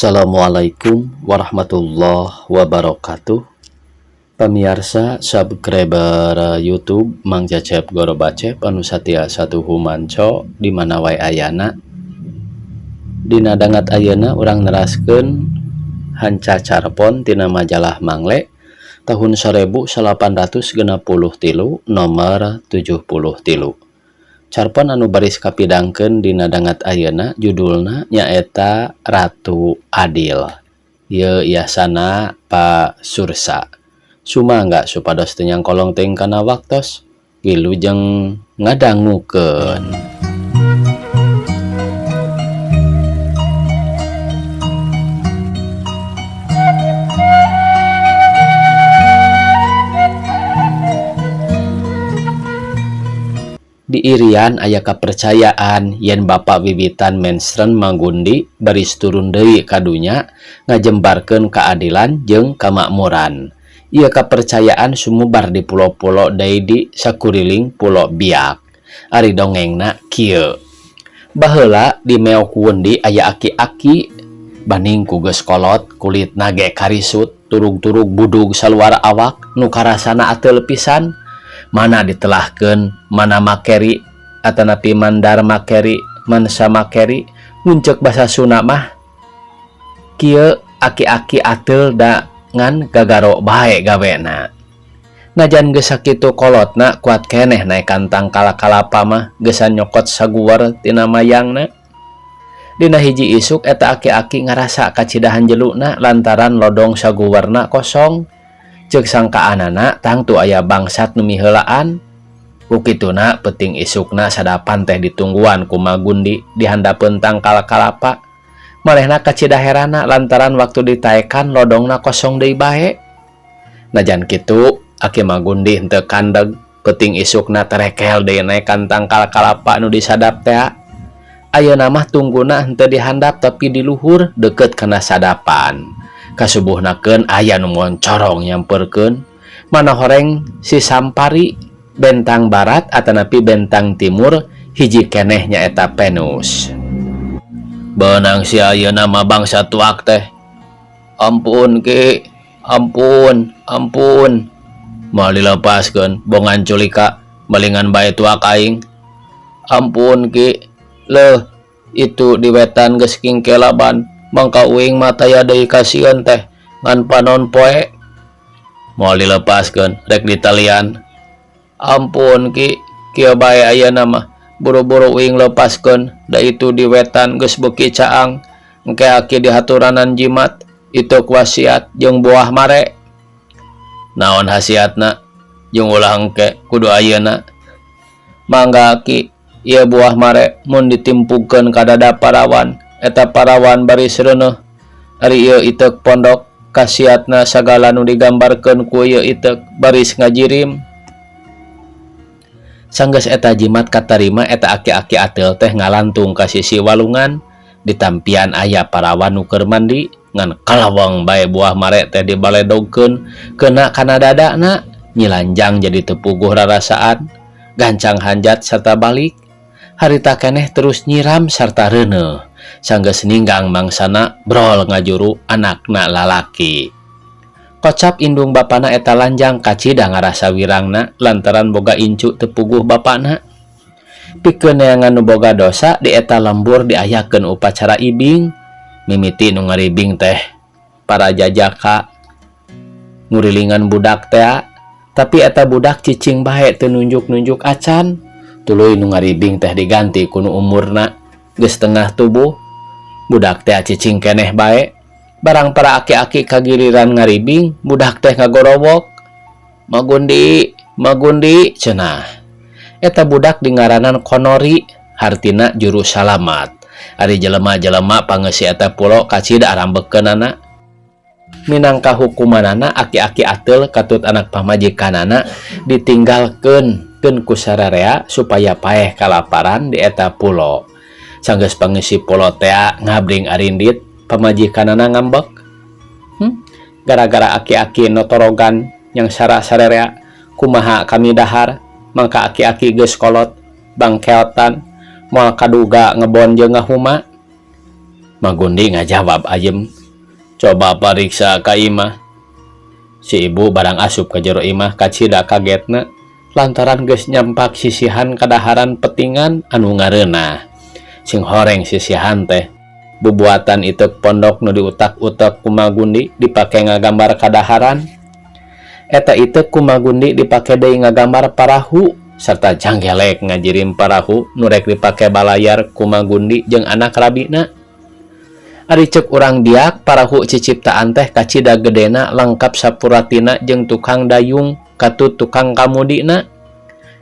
Assalamualaikum warahmatullahi wabarakatuh. Pemirsa subscriber YouTube Mang Cecep Goro Bacep anu satia satuhu manco di mana wae ayana. Dina dangat ayeuna urang neraskeun hanca carpon tina majalah Mangle tahun 1863 nomor 73. Carpon anu baris kapidangkeun dina dangat ayeuna judulna nyaeta Ratu Adil. Ieu yasana Pak Sursa. Sumangga supados teu nyangkolong teuing kana waktos, wilujeng ngadangukeun. Di Irian aya kapercayaan yen Bapak Wiwitan Menstren Manggundi baris turun deui ka dunya ngajembarkeun keadilan jeung kamakmuran. Ieu kapercayaan sumubar di pulo-pulo deui di sakuriling Pulo Biak. Ari dongengna kieu. Baheula di meok Wundi aya aki-aki baning ku geus kolot kulitna ge karisut turug-turug budug saluar awak nu karasana ateul pisan. Mana ditelahkeun mana makeri atanapi mandar makeri mansa makeri muncek basa Sunda mah kieu aki-aki ateul da ngan gagaro bae gawena. Najan geus sakitu kolotna kuat keneh naek kantang kala-kalapa mah geus nyokot saguwer tina mayangna. Dina hiji isuk eta aki-aki ngarasa kacidahan jeluna lantaran lodong saguwerna kosong. Ceuk sangkaanana tangtu aya bangsat nu miheulaan. Kukituna peuting isukna sadapan teh ditungguan ku Magundi di handapeun tangkal kalapa. Malehna kacida herana lantaran waktu ditaekan lodongna kosong deui bae. Najan kitu Aki Magundi henteu kandeg peuting isukna terekel deui naekan tangkal kalapa nu disadap teh. Ayeuna mah tungguna henteu dihandap tapi di luhur deukeut kana sadapan. Kasubuhnakeun aya nu moncorong nyamperkeun mana horeng si Sampari bentang barat atanapi bentang timur hiji keneh nyaeta Venus. Beunang si ayeuna mah bangsa tuak teh. Ampun Ki, ampun. Moal dilepaskeun bongan culika balingan bae tuak aing. Ampun Ki, leuh itu di wetan geus kingkelaban. Mangka uing mata ya deui kasieun teh ngan panon poe. Moal dilepaskeun rek ditalian. Ampun Ki, kieu bae ayeuna mah buru-buru uing lepaskeun da itu di wetan geus beuki caang engke Aki dihaturanan jimat itu wasiat jeung buah mare. Naon hasiatna jeung ulah engke kudu ayeuna. Mangga Ki, ieu buah mare mun ditimpugkeun ka dada parawan eta parawan baris reuneuh. Ari ieu iteuk pondok kasiatna sagala nu digambarkeun ku ieu iteuk baris ngajirim. Sanggeus eta jimat katarima eta aki-aki ateul teh ngalantung ka sisi walungan. Di tampian aya parawan nu keur mandi ngan kalawang bae buah mare teh dibaledogkeun keuna kana dadana nyilanjang jadi teu puguh rarasaan gancang hanjat sarta balik. Harita keneh terus nyiram sarta reuneuh. Sanggeus ninggang mangsana brol ngajuru anakna lalaki. Kocap indung bapana eta lanjang kacida ngarasa wirangna lantaran boga incu teu puguh bapana. Pikeun neangan nu boga dosa di eta lembur diayakeun upacara ibing. Mimiti nu ngaribing teh para jajaka ngurilingan budak teh, tapi eta budak cicing bae teu nunjuk-nunjuk acan. Tuluy nu ngaribing teh diganti ku nu umurna geus tengah tubuh. Budak teh cicing keneh bae. Barang para aki-aki kagiliran ngaribing, budak teh ngagorowok. Magundi cenah. Eta budak dingaranan Konori, hartina juru salamat. Ari jelema-jelema pangeus eta pulo kacida arambeukeunana. Minangka hukumanana aki-aki ateul katut anak pamajikanana ditinggalkeun ku sararea supaya paeh kalaparan di eta pulo. Sanggeus pangisi pulo teh ngabring arindit pamajikanana ngambek. Gara-gara aki-aki notorogan yang sararea kumaha kami dahar mangka aki-aki geus kolot bangkeotan moal kaduga ngebon jeung ngahuma. Magundi ngajawab ayem, "Coba pariksa ka imah." Si ibu barang asup ka jero imah kacida kagetna lantaran geus nyampak sisihan kadaharan petingan anu ngareunah. Sing horeng sisihan teh bubuatan itek pondok nu diutak-utak ku Magundi dipake ngagambar kadaharan. Eta itek ku Magundi dipake deui ngagambar parahu sarta janggelek ngajirim parahu nu rek dipake balayar ku Magundi jeung anak rabina. Ari ceuk urang biak parahu ciciptaan teh kacida gedena lengkap sapuratina jeung tukang dayung katut tukang kamudina.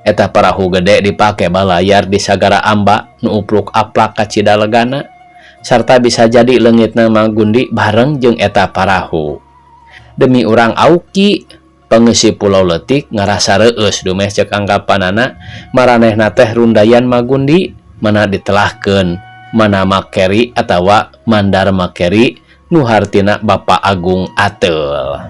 Eta parahu gede dipake balayar di sagara amba nu upluk aplak kacida legana sarta bisa jadi leungitna Magundi bareng jeung eta parahu. Demi urang Auki pangeusi Pulau Leutik ngarasa reueus dumeh ceuk anggapanana maranehna teh rundayan Magundi mana ditelahkeun mana makeri atawa mandar makeri nu hartina Bapak Agung Ateul.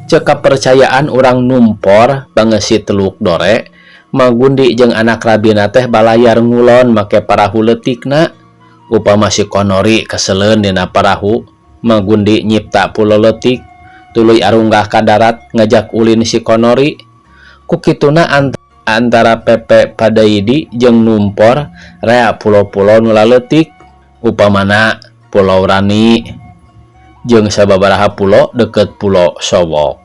Ceuk kapercayaan urang Numpor bangeusi Teluk Dore, Magundi jeung anak rabina teh balayar ngulon make parahu leutikna. Upama si Konori keseleun dina parahu, Magundi nyipta Pulau Leutik tuluy arunggah ka darat ngajak ulin si Konori. Ku kituna antara Pepe Padaidi jeung Numpor rea pulau-pulau nu laleutik upamana Pulau Rani jeung sababaraha pulau deket Pulau Sowok.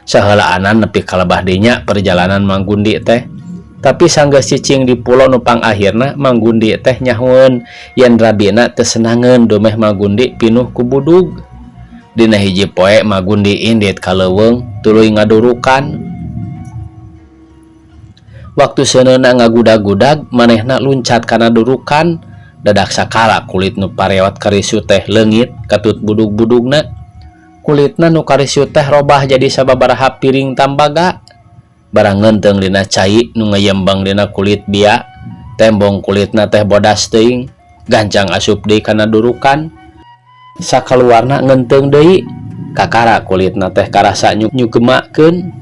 Saheulaanan nepi ka lebah dinya perjalanan Magundi teh. Tapi sanggeus cicing di pulau nu pangakhirna Magundi teh nyahoeun yen rabina teu senangeun domeh Magundi pinuh ku budug. Dina hiji poe Magundi indit ka leuweung tuluy ngadurukan. Waktu seuneuna ngagudag-gudag manehna luncat kana durukan, dadak sakala kulit nu pareot karisu teh leungit katut budug-budugna. Kulitna nu karisu teh robah jadi sababaraha piring tambaga. Barang ngeunteung dina cai nu ngayembang dina kulit bia, tembong kulitna teh bodas teuing, gancang asup deui kana durukan. Sakaluarna ngeunteung deui, kakara kulitna teh karasa nyugemakeun.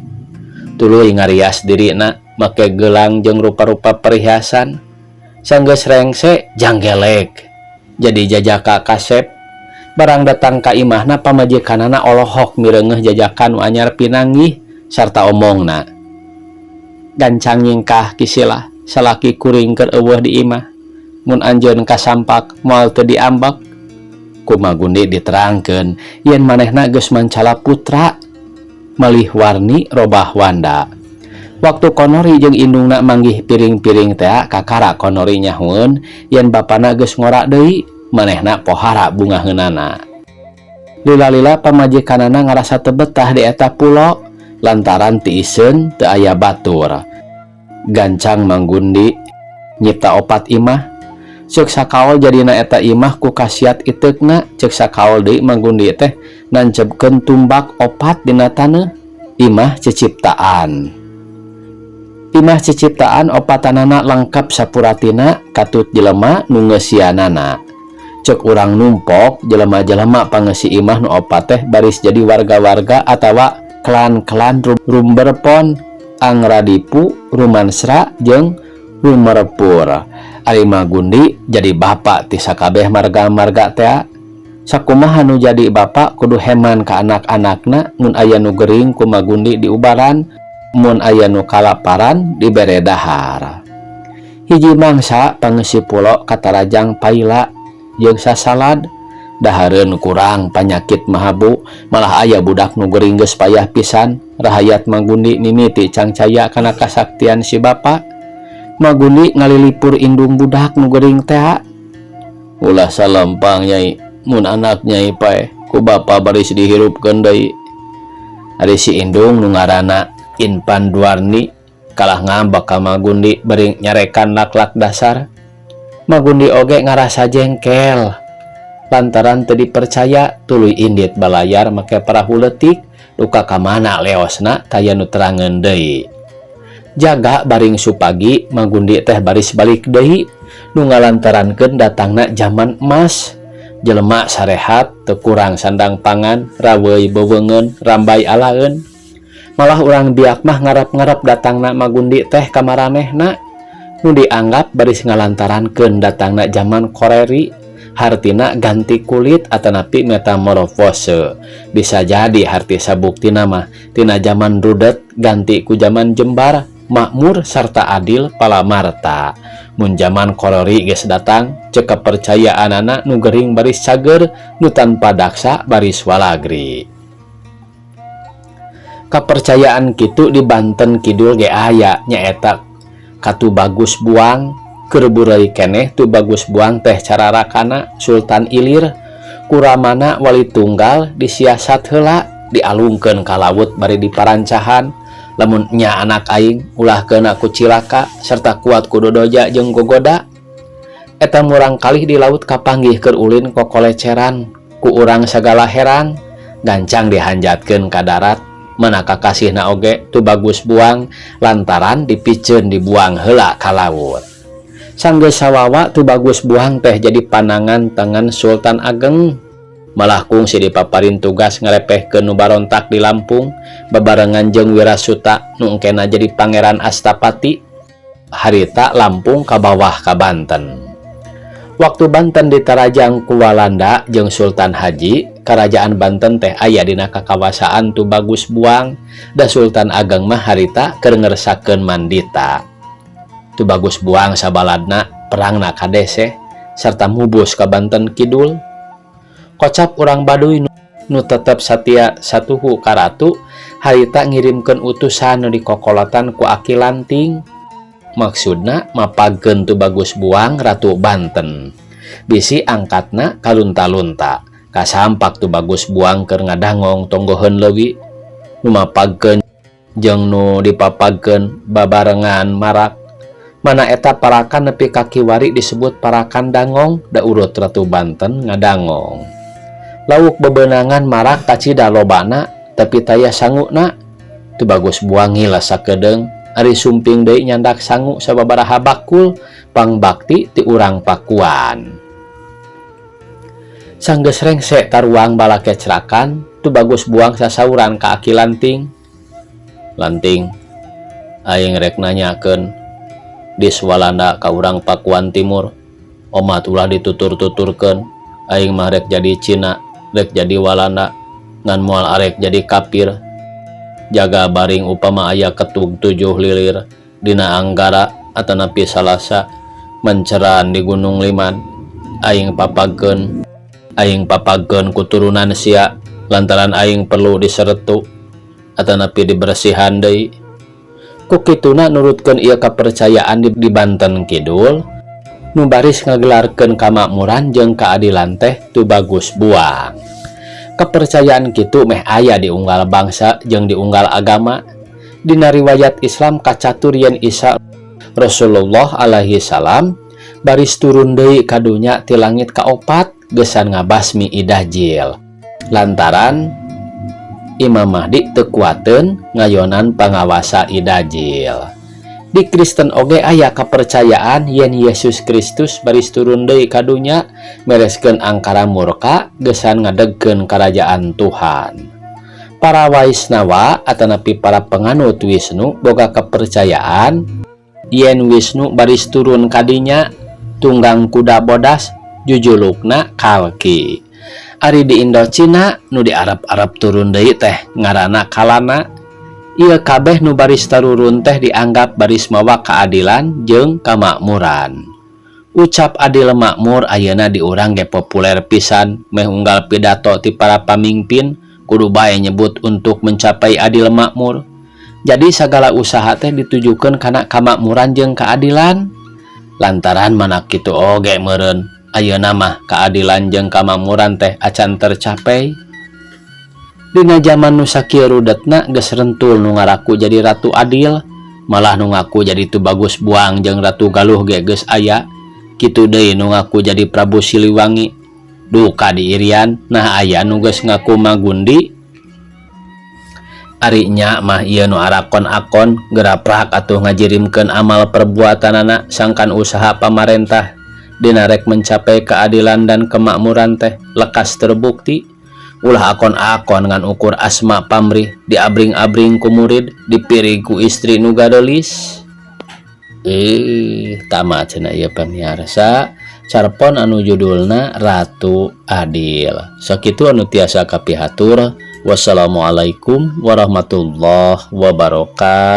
Tuluy ngarias dirina make gelang jeung rupa-rupa perhiasan. Sanggeus rengse janggelek jadi jajaka kasep. Barang datang ka imahna pamajikanana olohok mireungeuh jajakan nu anyar pinanggih sarta omongna, "Gancang nyingkah kisilah salaki kuring keur eueuh di imah, mun anjeun kasampak moal teu diambek." Ku Magundi diterangkeun yen manehna geus mancala putra malih warni robah wanda. Waktu Konori jeung indungna manggih piring-piring teh kakara Konori nyahoeun yen bapana geus ngora deui, manehna pohara bungaheunana. Lila-lila pamajikanana ngarasa teu betah di eta pulau lantaran tiiseun teu aya batur. Gancang Magundi nyipta opat imah. Ceuk sakaol jadina eta imah ku kasiat iteukna. Ceuk sakaol deui Magundi teh nancepkeun tumbak opat dina taneuh. Imah ciciptaan. Imah ciciptaan opatanana lengkap sapuratina katut jelema nu ngeusianana. Ceuk urang Numpok jelema-jelema pangeusi imah nu opat teh baris jadi warga-warga atawa klan-klan Rumberpon, Angradipu, Rumansra jeung Rumerpur. Ari Magundi jadi bapak ti sakabeh marga-marga teh. Sakumaha nu jadi bapak kudu heman ka anak-anakna, mun aya nu gering ku Magundi diubaran, mun aya nu kalaparan dibere dahar. Hiji mangsa pangeusi pulau katarajang paila jeung sasalad, dahareun kurang panyakit mahabu, malah aya budak nu gering geus payah pisan. Rahayat Magundi mimiti cangcaya kana kasaktian si bapa. Magundi ngalilipur indung budak nu gering teh. Ulah salempang nyai, mun anak nyai pae ku bapa baris dihirupkeun deui. Ari si indung nu ngaranna Inpan Duarni kalah ngambek ka Magundi beri nyarekan laklak dasar. Magundi oge ngarasa jengkel lantaran teu dipercaya tuluy indit balayar make parahu leutik, luka ka mana leosna taya nu terangeun deui. Jaga baring supagi Magundi teh baris balik deui nu ngalantarankeun datangna zaman emas. Jelema sarehat teu kurang sandang pangan, raweuy beweungeun, rambai alaeun. Malah urang biak mah ngarep-ngarep datangna Magundi teh ka maranehna. nu dianggap baris ngalantarankeun datangna zaman koreri, hartina ganti kulit atanapi metamorfose. Bisa jadi harti sabuktina mah tina zaman rudet ganti ku zaman jembar, makmur sarta adil palamarta. Mun zaman koreri geus datang, cek kepercayaan anak nu gering baris cager, nu tanpa daksa baris walagri. Kepercayaan kitu di Banten Kidul ge aya nyaeta katu Bagus Buang, keur burai keneh tu Bagus Buang teh cararakana Sultan Ilir, kuramana wali tunggal disiasat heula dialungkeun ka laut bari diparancahan, lamun nya anak aing ulah keuna ku cilaka serta kuat ku dodoja jeung gogoda. Eta murang kalih di laut kapanggih keur ulin kokoleceran ku urang sagala heran, gancang dihanjatkeun ka darat. Manaka kasihna oge tu Bagus Buang lantaran dipikeun dibuang heula ka laut. Sanggeus sawawa tu Bagus Buang teh jadi panangan tangan Sultan Ageng, malah kungsi dipaparin tugas ngarepehkeun nu barontak di Lampung babarengan jeung Wirasuta nu engkena jadi Pangeran Astapati, harita Lampung ka bawah ka Banten. Waktu Banten ditarajang ku Walanda jeung Sultan Haji, Kerajaan Banten teh aya dina kakawasaan tu Bagus Buang, da Sultan Ageng mah harita keur ngeresakeun mandita. Tu Bagus Buang sabaladna perangna ka Deseh sarta mubus ka Banten Kidul. Kocap urang Baduy nu tetep satia satuhu ka ratu, harita ngirimkeun utusan nu dikokolotan ku Aki Lanting. Maksudna mapagkeun tu Bagus Buang Ratu Banten. Bisi angkatna kalunta-lunta. Kasampak tu Bagus Buang keur ngadangong tonggoheun leuwih. Nu mapagkeun jeung nu dipapagkeun babarengan marak. Mana eta parakan nepi ka kiwari disebut parakan dangong, da urut Ratu Banten ngadangong. Lauk bebenangan marak kacida lobana, tapi taya sanguna. Tu Bagus Buang ngilas sakedeung, ari sumping deui nyandak sangu sababaraha bakul pangbakti ti urang Pakuan. Sanggeus rengse taruang bala kecrakan, tu Bagus Buang sasauran ka Aki Lanting. Lanting, aing rek nanyakeun dis Walanda ka urang Pakuan Timur, omat ulah ditutur-tuturkeun, aing mah rek jadi Cina, rek jadi Walanda, ngan moal arek jadi kapir. Jaga baring upama aya ketug 7 lilir dina Anggara atanapi Salasa menceran di Gunung Liman, aing papagkeun kuturunan sia lantaran aing perlu diseretu atanapi dibersihan deui. Ku kituna nurutkeun ieu kapercayaan di Banten Kidul, nu baris ngagelarkeun kamakmuran jeung kaadilan teh tu Bagus Buang. Kepercayaan kitu meh aya di unggal bangsa jeung di unggal agama. Dina riwayat Islam kacatur yen Isa Rasulullah alaihi salam baris turun deui ka dunya ti langit kaopat gesan ngabasmi Idajil. Lantaran Imam Mahdi teu kuateun ngayonan pangawasa Idajil. Di Kristen oge aya kapercayaan yen Yesus Kristus baris turun deui ka dunya mereskeun angkara murka gesan ngadegkeun karajaan Tuhan. Para Waisnawa atanapi para penganut Wisnu boga kepercayaan yen Wisnu baris turun ka dinya tunggang kuda bodas jujulukna Kalki. Ari di Indocina nu di Arab-Arab turun deui teh ngaranna Kalana. Ieu kabeh nu baris tarurun teh dianggap baris mawa keadilan jeung kamakmuran. Ucap adil makmur ayeuna di urang ge populer pisan, meh unggal pidato ti para pamimpin kudu bae nyebut untuk mencapai adil makmur. Jadi sagala usaha teh ditujukeun kana kamakmuran jeung keadilan. Lantaran mana kitu oge meureun ayeuna mah keadilan jeung kamakmuran teh acan tercapai. Dina zaman nu sakieu rudetna geus rentul nu ngaraku jadi Ratu Adil, malah nu ngaku jadi tu Bagus Buang jeung Ratu Galuh ge geus aya. Kitu deui nu ngaku jadi Prabu Siliwangi. Duka di Irian, nah aya nu geus ngaku Magundi. Ari nya mah ieu nu arakon-akon geraprak atuh ngajirimkeun amal perbuatanana sangkan usaha pamarentah dina rek mencapai keadilan dan kemakmuran teh lekas terbukti. Ulah akon-akon ngan ukur asma pamrih diabring-abring ku murid, dipirig ku istri nu gadolis. tamat cenah ieu pamirsa. Carpon anu judulna Ratu Adil. Sakitu anu tiasa kapihatur. Wassalamualaikum warahmatullahi wabarakatuh.